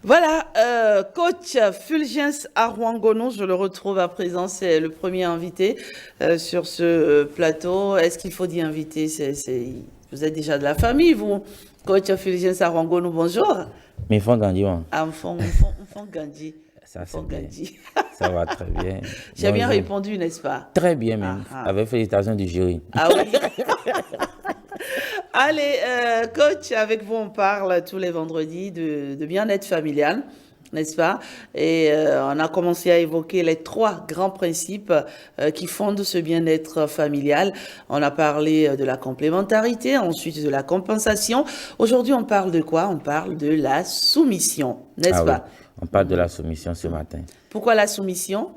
Voilà, coach Fulgence Arwangono, je le retrouve à présent, c'est le premier invité sur ce plateau. Est-ce qu'il faut dire invité? Vous êtes déjà de la famille, vous. Coach Fulgence Arwangono, bonjour. Mais Franck Gandhi, Enfant Gandhi. ça Enfant c'est bien. Gandhi. Ça va très bien. J'ai bien Bonjour. répondu, n'est-ce pas? Très bien même, avec félicitations du jury. Ah oui. Allez, coach, avec vous, on parle tous les vendredis de bien-être familial, n'est-ce pas? Et on a commencé à évoquer les trois grands principes qui fondent ce bien-être familial. On a parlé de la complémentarité, ensuite de la compensation. Aujourd'hui, on parle de quoi? On parle de la soumission, n'est-ce Ah oui, pas? on parle de la soumission ce matin. Pourquoi la soumission?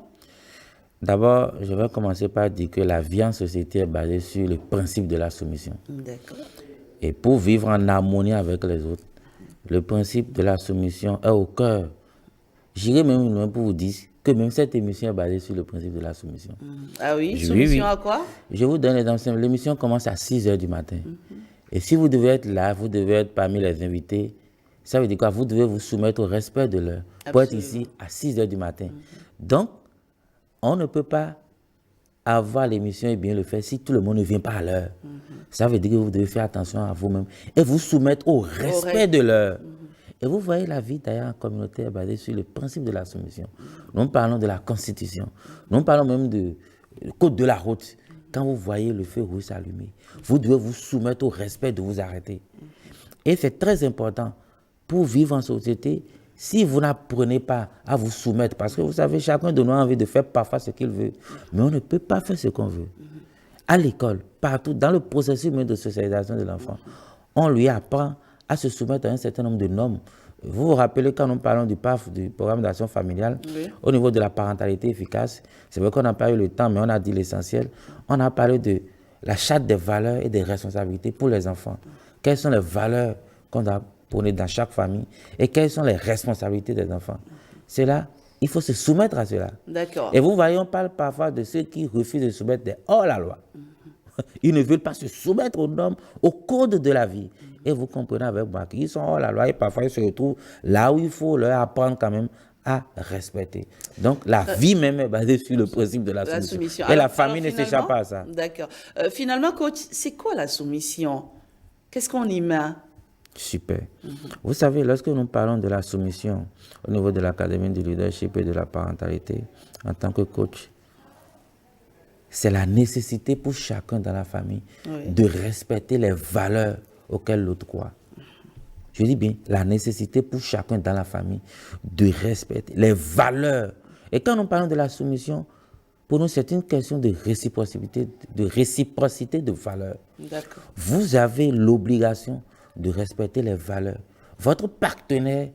D'abord, je vais commencer par dire que la vie en société est basée sur le principe de la soumission. D'accord. Et pour vivre en harmonie avec les autres, le principe de la soumission est au cœur. J'irai même loin pour vous dire que même cette émission est basée sur le principe de la soumission. Ah oui, Oui, soumission oui. à quoi? Je vous donne l'exemple simple. L'émission commence à 6 heures du matin. Et si vous devez être là, vous devez être parmi les invités, ça veut dire quoi? Vous devez vous soumettre au respect de l'heure pour être Absolument. ici à 6 heures du matin. Donc, on ne peut pas avoir l'émission et bien le faire si tout le monde ne vient pas à l'heure. Ça veut dire que vous devez faire attention à vous-même et vous soumettre au respect de l'heure. Et vous voyez la vie d'ailleurs en communauté est basée sur le principe de la soumission. Nous parlons de la constitution. Nous parlons même du code de la route. Quand vous voyez le feu rouge s'allumer, vous devez vous soumettre au respect de vous arrêter. Et c'est très important pour vivre en société. Si vous n'apprenez pas à vous soumettre, parce que vous savez, chacun de nous a envie de faire parfois ce qu'il veut, mais on ne peut pas faire ce qu'on veut. À l'école, partout, dans le processus même de socialisation de l'enfant, on lui apprend à se soumettre à un certain nombre de normes. Vous vous rappelez quand nous parlons du PAF, du programme d'action familiale, Oui. au niveau de la parentalité efficace, c'est vrai qu'on n'a pas eu le temps, mais on a dit l'essentiel. On a parlé de la charte des valeurs et des responsabilités pour les enfants. Quelles sont les valeurs qu'on doit prôner dans chaque famille et quelles sont les responsabilités des enfants. C'est là, il faut se soumettre à cela. D'accord. Et vous voyez, on parle parfois de ceux qui refusent de se soumettre des hors-la-loi. Ils ne veulent pas se soumettre aux normes, au code de la vie. Et vous comprenez avec moi qu'ils sont hors-la-loi et parfois ils se retrouvent là où il faut leur apprendre quand même à respecter. Donc la vie même est basée sur le principe de la La soumission. soumission. Et la Alors, famille ne finalement, s'échappe pas à ça. D'accord. Finalement, coach, c'est quoi la soumission? Qu'est-ce qu'on y met? Super. Vous savez, lorsque nous parlons de la soumission au niveau de l'Académie du leadership et de la parentalité, en tant que coach, c'est la nécessité pour chacun dans la famille de respecter les valeurs auxquelles l'autre croit. Je dis bien, la nécessité pour chacun dans la famille de respecter les valeurs. Et quand nous parlons de la soumission, pour nous, c'est une question de réciprocité de valeurs. D'accord. Vous avez l'obligation de respecter les valeurs. Votre partenaire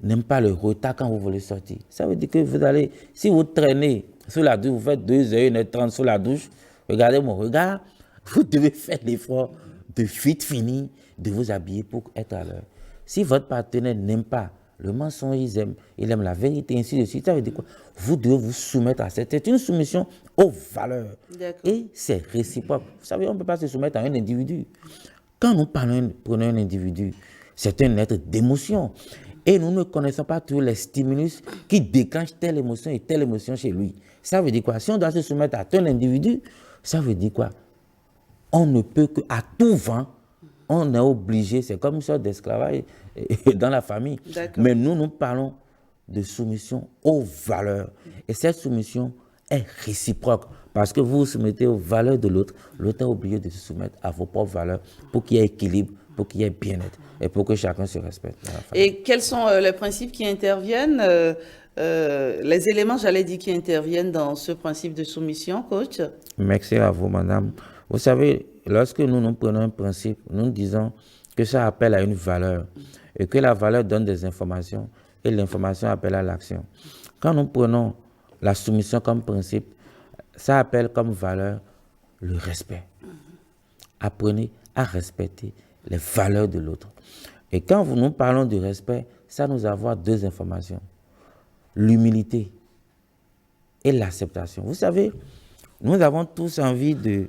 n'aime pas le retard quand vous voulez sortir. Ça veut dire que vous allez, si vous traînez sous la douche, vous faites 2h, 1h30 sous la douche, regardez mon regard, vous devez faire l'effort de vite finir, de vous habiller pour être à l'heure. Si votre partenaire n'aime pas le mensonge, il aime la vérité, ainsi de suite, ça veut dire quoi? Vous devez vous soumettre à ça. C'est une soumission aux valeurs. Et c'est réciproque. Vous savez, on ne peut pas se soumettre à un individu. Quand nous prenons un individu, c'est un être d'émotion. Et nous ne connaissons pas tous les stimulus qui déclenchent telle émotion et telle émotion chez lui. Ça veut dire quoi? Si on doit se soumettre à un individu, ça veut dire quoi? On ne peut qu'à tout vent, on est obligé, c'est comme une sorte d'esclavage dans la famille. Mais nous parlons de soumission aux valeurs. Et cette soumission est réciproque. Parce que vous vous soumettez aux valeurs de l'autre, l'autre est obligé de se soumettre à vos propres valeurs pour qu'il y ait équilibre, pour qu'il y ait bien-être et pour que chacun se respecte. Et quels sont les principes qui interviennent, les éléments, j'allais dire, qui interviennent dans ce principe de soumission, coach? Merci à vous, madame. Vous savez, lorsque nous prenons un principe, nous disons que ça appelle à une valeur et que la valeur donne des informations et l'information appelle à l'action. Quand nous prenons la soumission comme principe, ça appelle comme valeur le respect. Apprenez à respecter les valeurs de l'autre. Et quand nous parlons du respect, ça nous avoir deux informations. L'humilité et l'acceptation. Vous savez, nous avons tous envie de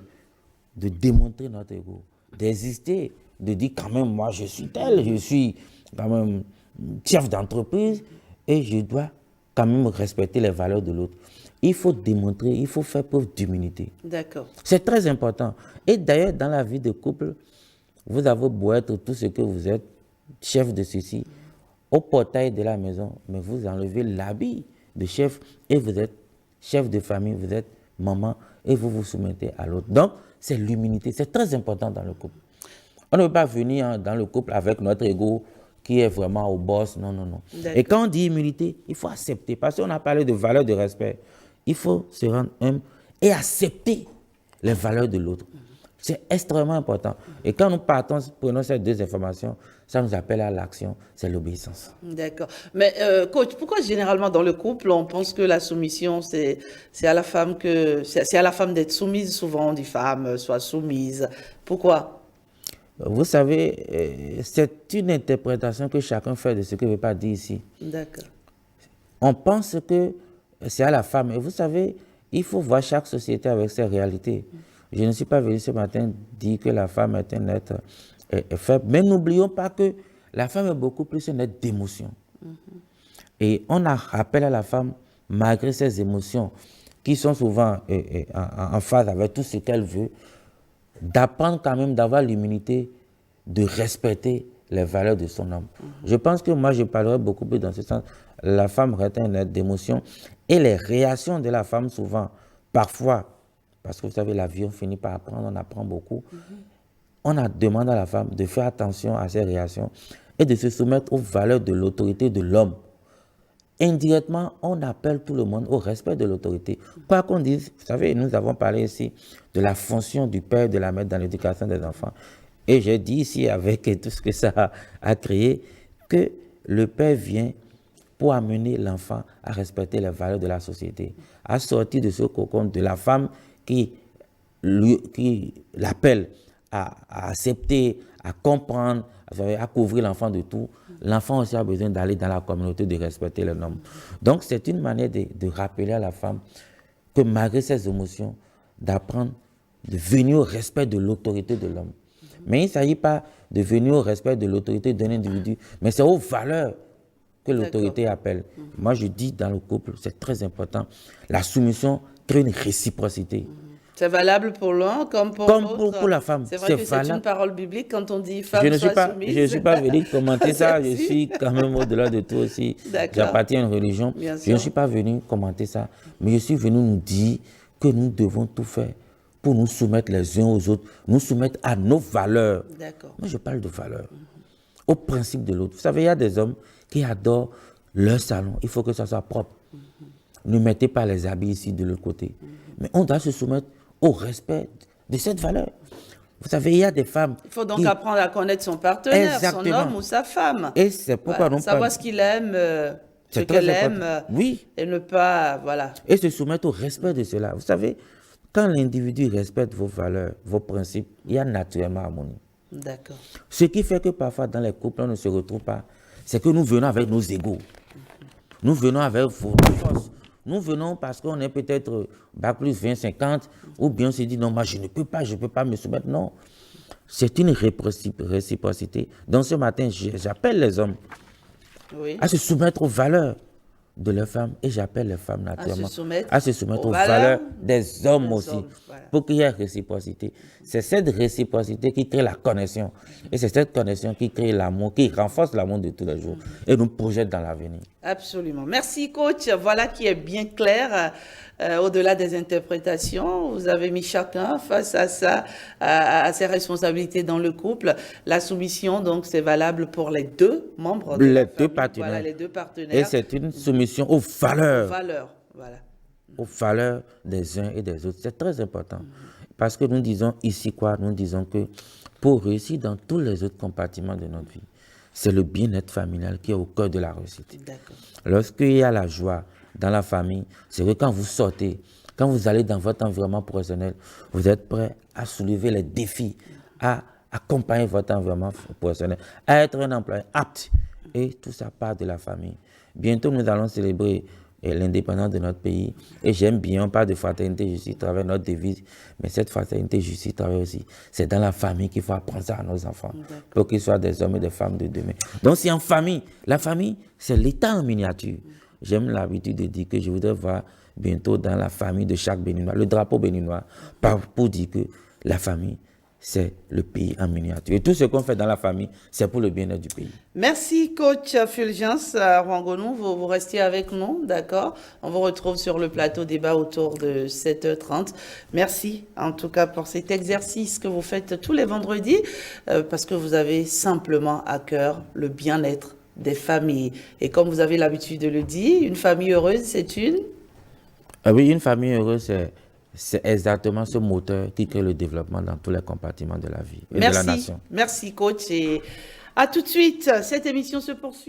démontrer notre ego, d'exister, de dire quand même, moi je suis tel, je suis quand même chef d'entreprise et je dois quand même respecter les valeurs de l'autre. Il faut démontrer, il faut faire preuve d'humilité. D'accord. C'est très important. Et d'ailleurs, dans la vie de couple, vous avez beau être tout ce que vous êtes, chef de ceci, au portail de la maison, mais vous enlevez l'habit de chef et vous êtes chef de famille, vous êtes maman et vous vous soumettez à l'autre. Donc, c'est l'humilité, c'est très important dans le couple. On ne peut pas venir dans le couple avec notre ego qui est vraiment au boss, non, non, non. Et quand on dit humilité, il faut accepter, parce qu'on a parlé de valeur de respect. Il faut se rendre humble et accepter les valeurs de l'autre. C'est extrêmement important. Et quand nous partons, prenons ces deux informations, ça nous appelle à l'action, c'est l'obéissance. D'accord. Mais coach, pourquoi généralement dans le couple, on pense que la soumission, c'est à la femme c'est à la femme d'être soumise. Souvent, on dit femme, soit soumise. Pourquoi? Vous savez, c'est une interprétation que chacun fait de ce que je ne veux pas dire ici. D'accord. On pense que c'est à la femme. Et vous savez, il faut voir chaque société avec ses réalités. Je ne suis pas venu ce matin dire que la femme est un être faible. Mais n'oublions pas que la femme est beaucoup plus un être d'émotion. Et on a rappelé à la femme, malgré ses émotions, qui sont souvent en phase avec tout ce qu'elle veut, d'apprendre quand même, d'avoir l'humilité, de respecter les valeurs de son homme. Je pense que moi, je parlerai beaucoup plus dans ce sens. La femme reste un être d'émotion. Et les réactions de la femme, souvent, parfois, parce que vous savez, la vie, on finit par apprendre, on apprend beaucoup. On a demandé à la femme de faire attention à ses réactions et de se soumettre aux valeurs de l'autorité de l'homme. Indirectement, on appelle tout le monde au respect de l'autorité. Quoi qu'on dise, vous savez, nous avons parlé ici de la fonction du père et de la mère dans l'éducation des enfants. Et j'ai dit ici, avec tout ce que ça a créé, que le père vient pour amener l'enfant à respecter les valeurs de la société, à sortir de ce cocon de la femme qui l'appelle à accepter, à comprendre, à couvrir l'enfant de tout. L'enfant aussi a besoin d'aller dans la communauté, de respecter les normes. Donc, c'est une manière de rappeler à la femme que malgré ses émotions, d'apprendre, de venir au respect de l'autorité de l'homme. Mais il ne s'agit pas de venir au respect de l'autorité d'un individu, mais c'est aux valeurs que l'autorité appelle. Moi, je dis dans le couple, c'est très important, la soumission crée une réciprocité. C'est valable pour l'un comme pour l'autre. Pour la femme. C'est vrai que c'est une parole biblique quand on dit femme soit soumise. Je ne suis pas venu commenter ça, je suis quand même au-delà de tout aussi. J'appartiens à une religion. Je ne suis pas venu commenter ça, mais je suis venu nous dire que nous devons tout faire pour nous soumettre les uns aux autres, nous soumettre à nos valeurs. Moi, je parle de valeurs, au principe de l'autre. Vous savez, il y a des hommes qui adorent leur salon. Il faut que ça soit propre. Ne mettez pas les habits ici de l'autre côté. Mais on doit se soumettre au respect de cette valeur. Vous savez, il y a des femmes... Il faut donc apprendre à connaître son partenaire, son homme ou sa femme. Et c'est pourquoi nous savoir ce qu'il aime, ce qu'elle aime, et ne pas... Voilà. Et se soumettre au respect de cela. Vous savez, quand l'individu respecte vos valeurs, vos principes, il y a naturellement harmonie. D'accord. Ce qui fait que parfois, dans les couples, on ne se retrouve pas, c'est que nous venons avec nos égos. Nous venons avec nos forces. Nous venons parce qu'on est peut-être bac plus 20, 50, ou bien on se dit non, moi je ne peux pas me soumettre. Non, c'est une réciprocité. Donc ce matin, j'appelle les hommes à se soumettre aux valeurs de leurs femmes et j'appelle les femmes naturellement à se soumettre aux valeurs des hommes aussi, pour qu'il y ait réciprocité. C'est cette réciprocité qui crée la connexion et c'est cette connexion qui crée l'amour, qui renforce l'amour de tous les jours et nous projette dans l'avenir. Absolument. Merci coach. Voilà qui est bien clair. Au-delà des interprétations, vous avez mis chacun face à ça, à ses responsabilités dans le couple. La soumission, donc, c'est valable pour les deux membres de la famille. Partenaires. Voilà, les deux partenaires. Et c'est une soumission aux valeurs. Aux valeurs, voilà. Aux valeurs des uns et des autres. C'est très important. Parce que nous disons ici quoi? Nous disons que pour réussir dans tous les autres compartiments de notre vie, c'est le bien-être familial qui est au cœur de la réussite. Lorsqu'il y a la joie dans la famille, c'est que quand vous sortez, quand vous allez dans votre environnement professionnel, vous êtes prêt à soulever les défis, à accompagner votre environnement professionnel, à être un employé apte. Et tout ça part de la famille. Bientôt, nous allons célébrer l'indépendance de notre pays. Et j'aime bien, on parle de fraternité, justice, travail, notre devise, mais cette fraternité, justice, travail aussi, c'est dans la famille qu'il faut apprendre ça à nos enfants, pour qu'ils soient des hommes et des femmes de demain. Donc c'est en famille. La famille, c'est l'État en miniature. J'aime l'habitude de dire que je voudrais voir bientôt dans la famille de chaque Béninois, le drapeau béninois, pour dire que la famille, c'est le pays en miniature. Et tout ce qu'on fait dans la famille, c'est pour le bien-être du pays. Merci, coach Fulgence Rwangonou. Vous restez avec nous, d'accord? On vous retrouve sur le plateau débat autour de 7h30. Merci, en tout cas, pour cet exercice que vous faites tous les vendredis, parce que vous avez simplement à cœur le bien-être des familles. Et comme vous avez l'habitude de le dire, une famille heureuse, c'est une... Oui, une famille heureuse, c'est exactement ce moteur qui crée le développement dans tous les compartiments de la vie et de la nation. Merci, coach. Et à tout de suite. Cette émission se poursuit.